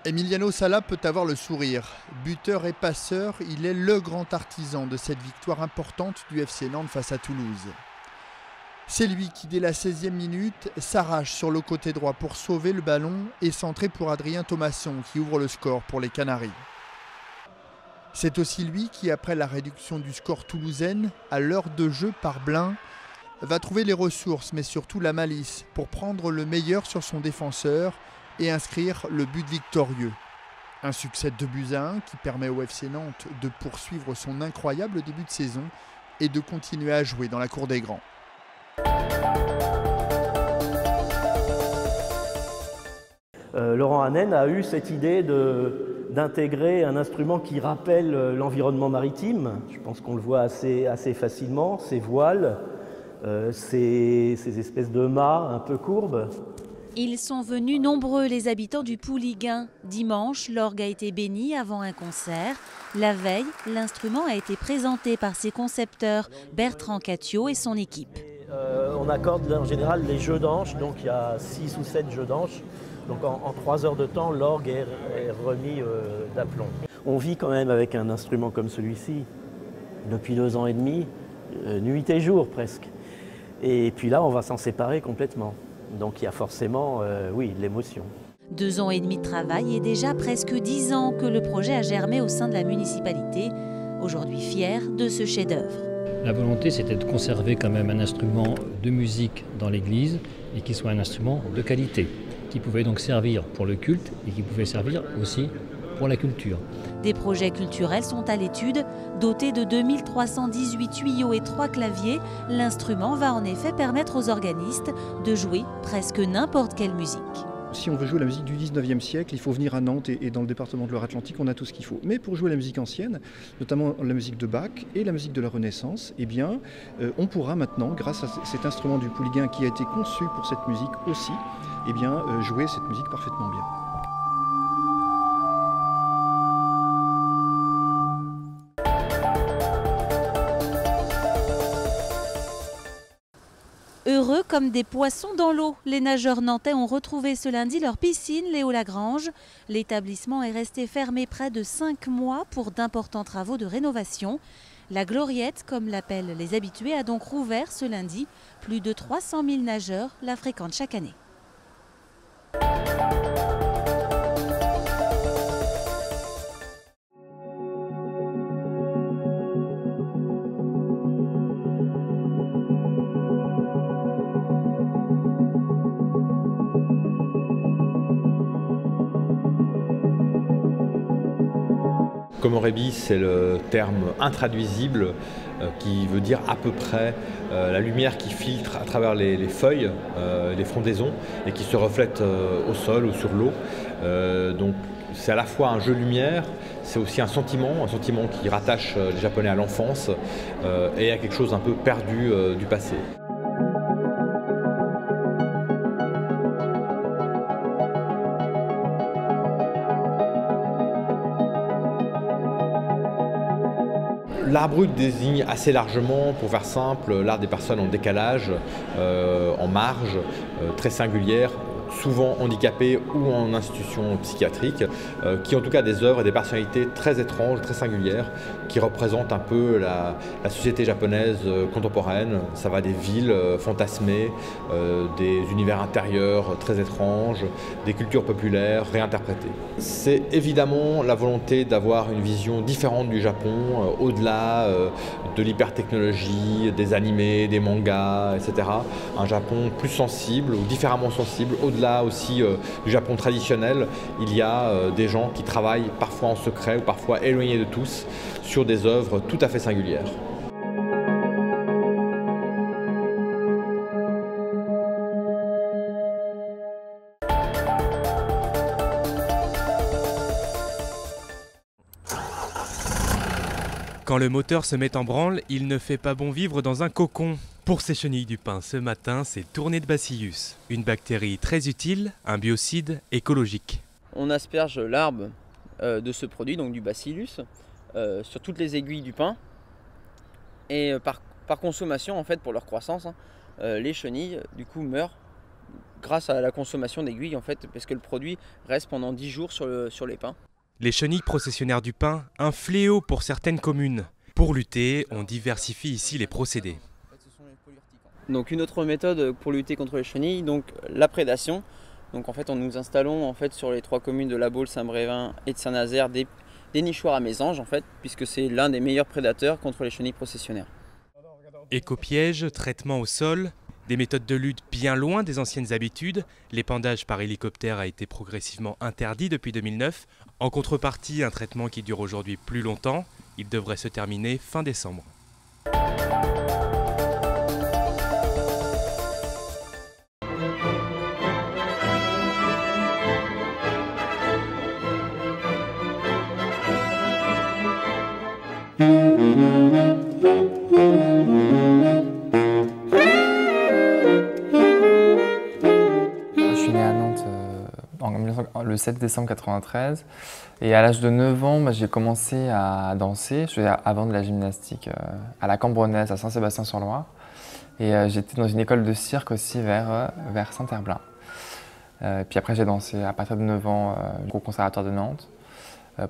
Emiliano Sala peut avoir le sourire. Buteur et passeur, il est le grand artisan de cette victoire importante du FC Nantes face à Toulouse. C'est lui qui, dès la 16e minute, s'arrache sur le côté droit pour sauver le ballon et centrer pour Adrien Thomasson qui ouvre le score pour les Canaries. C'est aussi lui qui, après la réduction du score toulousaine, à l'heure de jeu par Blin, va trouver les ressources mais surtout la malice pour prendre le meilleur sur son défenseur et inscrire le but victorieux. Un succès de 2-1 qui permet au FC Nantes de poursuivre son incroyable début de saison et de continuer à jouer dans la cour des grands. Laurent Hanen a eu cette idée d'intégrer un instrument qui rappelle l'environnement maritime. Je pense qu'on le voit assez facilement, ces voiles, ces espèces de mâts un peu courbes. Ils sont venus nombreux, les habitants du Pouliguen. Dimanche, l'orgue a été béni avant un concert. La veille, l'instrument a été présenté par ses concepteurs, Bertrand Cattiot et son équipe. On accorde en général les jeux d'anches, donc il y a 6 ou 7 jeux d'anches. Donc en 3 heures de temps, l'orgue est remis d'aplomb. On vit quand même avec un instrument comme celui-ci depuis 2 ans et demi, nuit et jour presque. Et puis là, on va s'en séparer complètement. Donc il y a forcément, oui, de l'émotion. 2 ans et demi de travail et déjà presque 10 ans que le projet a germé au sein de la municipalité. Aujourd'hui fier de ce chef-d'œuvre. La volonté, c'était de conserver quand même un instrument de musique dans l'église et qui soit un instrument de qualité, qui pouvait donc servir pour le culte et qui pouvait servir aussi pour la culture. Des projets culturels sont à l'étude. Doté de 2318 tuyaux et 3 claviers, l'instrument va en effet permettre aux organistes de jouer presque n'importe quelle musique. Si on veut jouer la musique du 19e siècle, il faut venir à Nantes et dans le département de Loire-Atlantique, on a tout ce qu'il faut. Mais pour jouer la musique ancienne, notamment la musique de Bach et la musique de la Renaissance, eh bien, on pourra maintenant, grâce à cet instrument du Pouliguen qui a été conçu pour cette musique aussi, eh bien, jouer cette musique parfaitement bien. Heureux comme des poissons dans l'eau, les nageurs nantais ont retrouvé ce lundi leur piscine Léo Lagrange. L'établissement est resté fermé près de 5 mois pour d'importants travaux de rénovation. La Gloriette, comme l'appellent les habitués, a donc rouvert ce lundi. Plus de 300 000 nageurs la fréquentent chaque année. Komorebi, c'est le terme intraduisible qui veut dire à peu près la lumière qui filtre à travers les feuilles, les frondaisons et qui se reflète au sol ou sur l'eau. Donc c'est à la fois un jeu lumière, c'est aussi un sentiment qui rattache les Japonais à l'enfance et à quelque chose un peu perdu du passé. L'art brut désigne assez largement, pour faire simple, l'art des personnes en décalage, en marge, très singulière, souvent handicapées ou en institution psychiatrique, qui ont en tout cas des œuvres et des personnalités très étranges, très singulières, qui représentent un peu la société japonaise contemporaine. Ça va des villes fantasmées, des univers intérieurs très étranges, des cultures populaires réinterprétées. C'est évidemment la volonté d'avoir une vision différente du Japon, au-delà de l'hypertechnologie, des animés, des mangas, etc. Un Japon plus sensible ou différemment sensible, au-delà aussi du Japon traditionnel. Il y a des gens qui travaillent parfois en secret ou parfois éloignés de tous sur des œuvres tout à fait singulières. Quand le moteur se met en branle, il ne fait pas bon vivre dans un cocon. Pour ces chenilles du pin ce matin, c'est tournée de Bacillus, une bactérie très utile, un biocide écologique. On asperge l'arbre de ce produit, donc du Bacillus, sur toutes les aiguilles du pin. Et par consommation, en fait, pour leur croissance, les chenilles du coup meurent grâce à la consommation d'aiguilles en fait, parce que le produit reste pendant 10 jours sur les pins. Les chenilles processionnaires du pin, un fléau pour certaines communes. Pour lutter, on diversifie ici les procédés. Donc une autre méthode pour lutter contre les chenilles, donc la prédation. Donc en fait, nous installons en fait sur les 3 communes de La Baule, Saint-Brévin et de Saint-Nazaire des nichoirs à mésanges en fait, puisque c'est l'un des meilleurs prédateurs contre les chenilles processionnaires. Éco-pièges, traitement au sol, des méthodes de lutte bien loin des anciennes habitudes. L'épandage par hélicoptère a été progressivement interdit depuis 2009. En contrepartie, un traitement qui dure aujourd'hui plus longtemps. Il devrait se terminer fin décembre. Le 7 décembre 1993 et à l'âge de 9 ans j'ai commencé à danser. Je faisais avant de la gymnastique à la Cambronnaise à Saint-Sébastien-sur-Loire et j'étais dans une école de cirque aussi vers Saint-Herblain. Puis après j'ai dansé à partir de 9 ans au Conservatoire de Nantes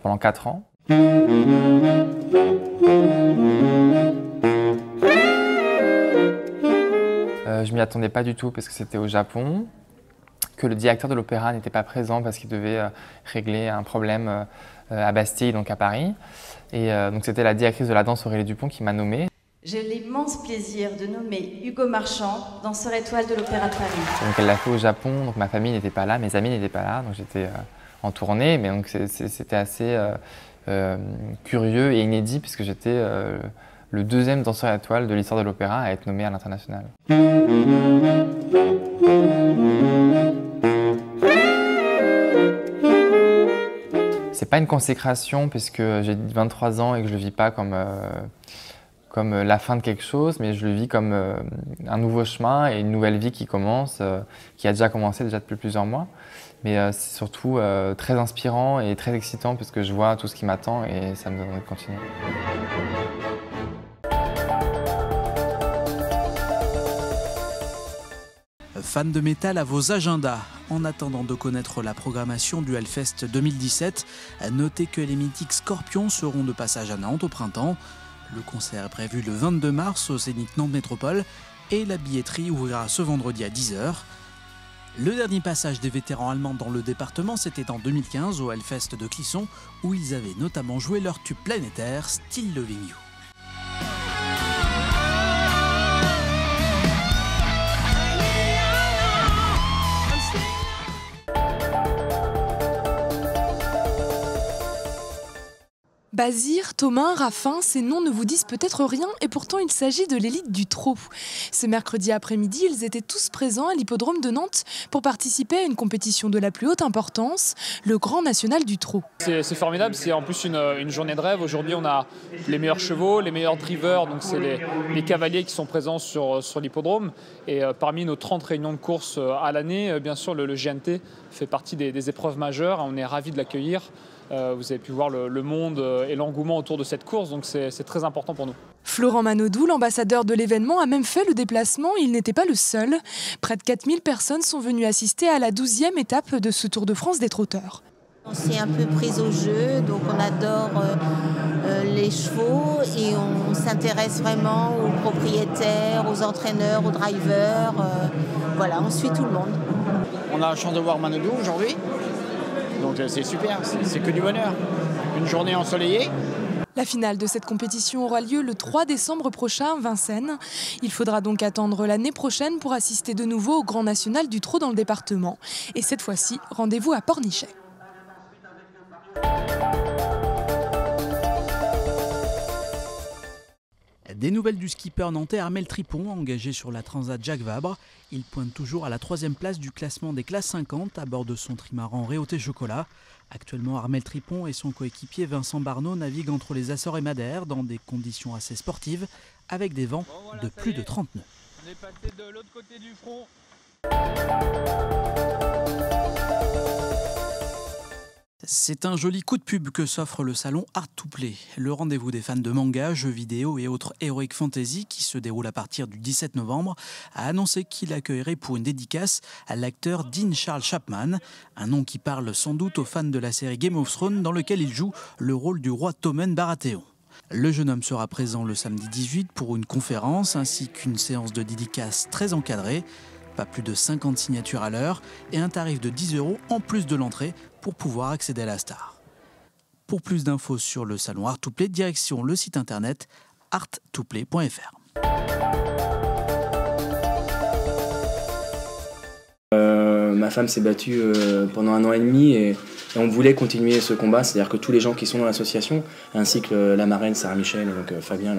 pendant 4 ans. Je m'y attendais pas du tout parce que c'était au Japon, que le directeur de l'opéra n'était pas présent parce qu'il devait régler un problème à Bastille, donc à Paris. Et donc c'était la directrice de la danse Aurélie Dupont qui m'a nommé. J'ai l'immense plaisir de nommer Hugo Marchand, danseur étoile de l'Opéra de Paris. Donc elle l'a fait au Japon, donc ma famille n'était pas là, mes amis n'étaient pas là, donc j'étais en tournée, mais donc c'était assez curieux et inédit puisque j'étais le 2e danseur étoile de l'histoire de l'opéra à être nommé à l'international. C'est pas une consécration puisque j'ai 23 ans et que je le vis pas comme la fin de quelque chose, mais je le vis comme un nouveau chemin et une nouvelle vie qui commence, qui a déjà commencé depuis plusieurs mois. Mais c'est surtout très inspirant et très excitant puisque je vois tout ce qui m'attend et ça me donne envie de continuer. Fans de métal à vos agendas. En attendant de connaître la programmation du Hellfest 2017, notez que les mythiques Scorpions seront de passage à Nantes au printemps. Le concert est prévu le 22 mars au Zénith Nantes Métropole et la billetterie ouvrira ce vendredi à 10h. Le dernier passage des vétérans allemands dans le département, c'était en 2015 au Hellfest de Clisson, où ils avaient notamment joué leur tube planétaire Still Loving You. Bazir, Thomas, Raffin, ces noms ne vous disent peut-être rien et pourtant il s'agit de l'élite du trot. Ce mercredi après-midi, ils étaient tous présents à l'hippodrome de Nantes pour participer à une compétition de la plus haute importance, le Grand National du trot. C'est formidable, c'est en plus une journée de rêve. Aujourd'hui, on a les meilleurs chevaux, les meilleurs drivers, donc c'est les cavaliers qui sont présents sur l'hippodrome. Et parmi nos 30 réunions de course à l'année, bien sûr, le GNT fait partie des épreuves majeures. On est ravis de l'accueillir. Vous avez pu voir le monde et l'engouement autour de cette course, donc c'est très important pour nous. Florent Manodou, l'ambassadeur de l'événement, a même fait le déplacement. Il n'était pas le seul. Près de 4000 personnes sont venues assister à la 12e étape de ce Tour de France des trotteurs. On s'est un peu pris au jeu, donc on adore les chevaux et on s'intéresse vraiment aux propriétaires, aux entraîneurs, aux drivers. Voilà, on suit tout le monde. On a la chance de voir Manodou aujourd'hui. Donc c'est super, c'est que du bonheur. Une journée ensoleillée. La finale de cette compétition aura lieu le 3 décembre prochain à Vincennes. Il faudra donc attendre l'année prochaine pour assister de nouveau au Grand National du trot dans le département. Et cette fois-ci, rendez-vous à Pornichet. Des nouvelles du skipper nantais Armel Tripon, engagé sur la Transat Jacques Vabre. Il pointe toujours à la 3e place du classement des classes 50 à bord de son trimaran Réauté Chocolat. Actuellement, Armel Tripon et son coéquipier Vincent Barneau naviguent entre les Açores et Madère dans des conditions assez sportives, avec des vents de plus de 30 nœuds. On est passé de l'autre côté du front. C'est un joli coup de pub que s'offre le salon Art to Play, le rendez-vous des fans de manga, jeux vidéo et autres heroic fantasy qui se déroule à partir du 17 novembre, a annoncé qu'il accueillerait pour une dédicace à l'acteur Dean Charles Chapman, un nom qui parle sans doute aux fans de la série Game of Thrones dans lequel il joue le rôle du roi Tommen Baratheon. Le jeune homme sera présent le samedi 18 pour une conférence ainsi qu'une séance de dédicace très encadrée. Pas plus de 50 signatures à l'heure et un tarif de 10 € en plus de l'entrée pour pouvoir accéder à la star. Pour plus d'infos sur le salon Art to Play, direction le site internet art2play.fr. Ma femme s'est battue pendant 1 an et demi et on voulait continuer ce combat, c'est-à-dire que tous les gens qui sont dans l'association, ainsi que la marraine Sarah Michel et donc Fabien,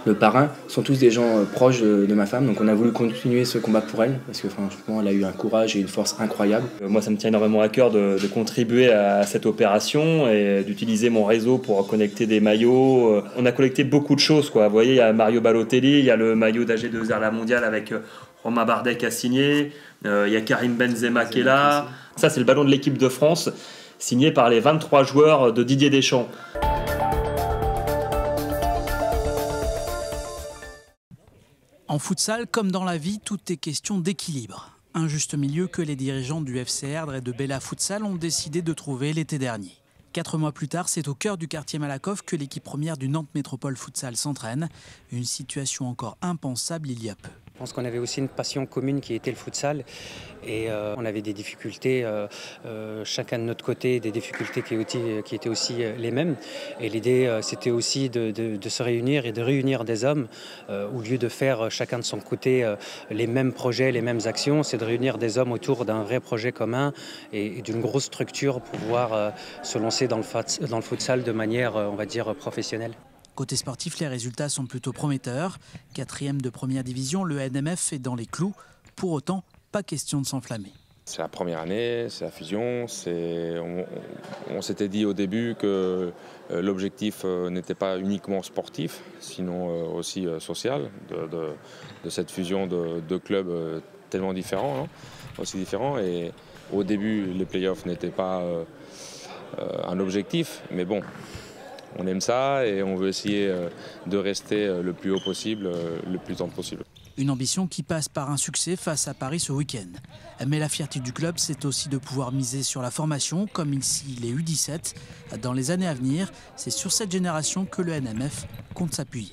le parrain, sont tous des gens proches de ma femme. Donc on a voulu continuer ce combat pour elle, parce que franchement elle a eu un courage et une force incroyable. Moi ça me tient énormément à cœur de contribuer à cette opération et d'utiliser mon réseau pour connecter des maillots. On a collecté beaucoup de choses, quoi. Vous voyez, il y a Mario Balotelli, il y a le maillot d'AG2R La Mondiale avec Romain Bardet qui a signé, il y a Karim Benzema qui est là. Ça c'est le ballon de l'équipe de France, signé par les 23 joueurs de Didier Deschamps. En futsal, comme dans la vie, tout est question d'équilibre. Un juste milieu que les dirigeants du FC Erdre et de Bella Futsal ont décidé de trouver l'été dernier. 4 mois plus tard, c'est au cœur du quartier Malakoff que l'équipe première du Nantes Métropole Futsal s'entraîne. Une situation encore impensable il y a peu. Je pense qu'on avait aussi une passion commune qui était le futsal et on avait des difficultés, chacun de notre côté, des difficultés qui étaient aussi les mêmes. Et l'idée, c'était aussi de se réunir et de réunir des hommes, au lieu de faire chacun de son côté les mêmes projets, les mêmes actions, c'est de réunir des hommes autour d'un vrai projet commun et d'une grosse structure pour pouvoir se lancer dans le futsal de manière, on va dire, professionnelle. Côté sportif, les résultats sont plutôt prometteurs. 4e de première division, le NMF est dans les clous. Pour autant, pas question de s'enflammer. C'est la première année, c'est la fusion. On s'était dit au début que l'objectif n'était pas uniquement sportif, sinon aussi social, de cette fusion de clubs tellement différents, hein, aussi différents. Et au début, les playoffs n'étaient pas un objectif, mais bon. On aime ça et on veut essayer de rester le plus haut possible, le plus longtemps possible. Une ambition qui passe par un succès face à Paris ce week-end. Mais la fierté du club, c'est aussi de pouvoir miser sur la formation, comme ici les U17. Dans les années à venir, c'est sur cette génération que le NMF compte s'appuyer.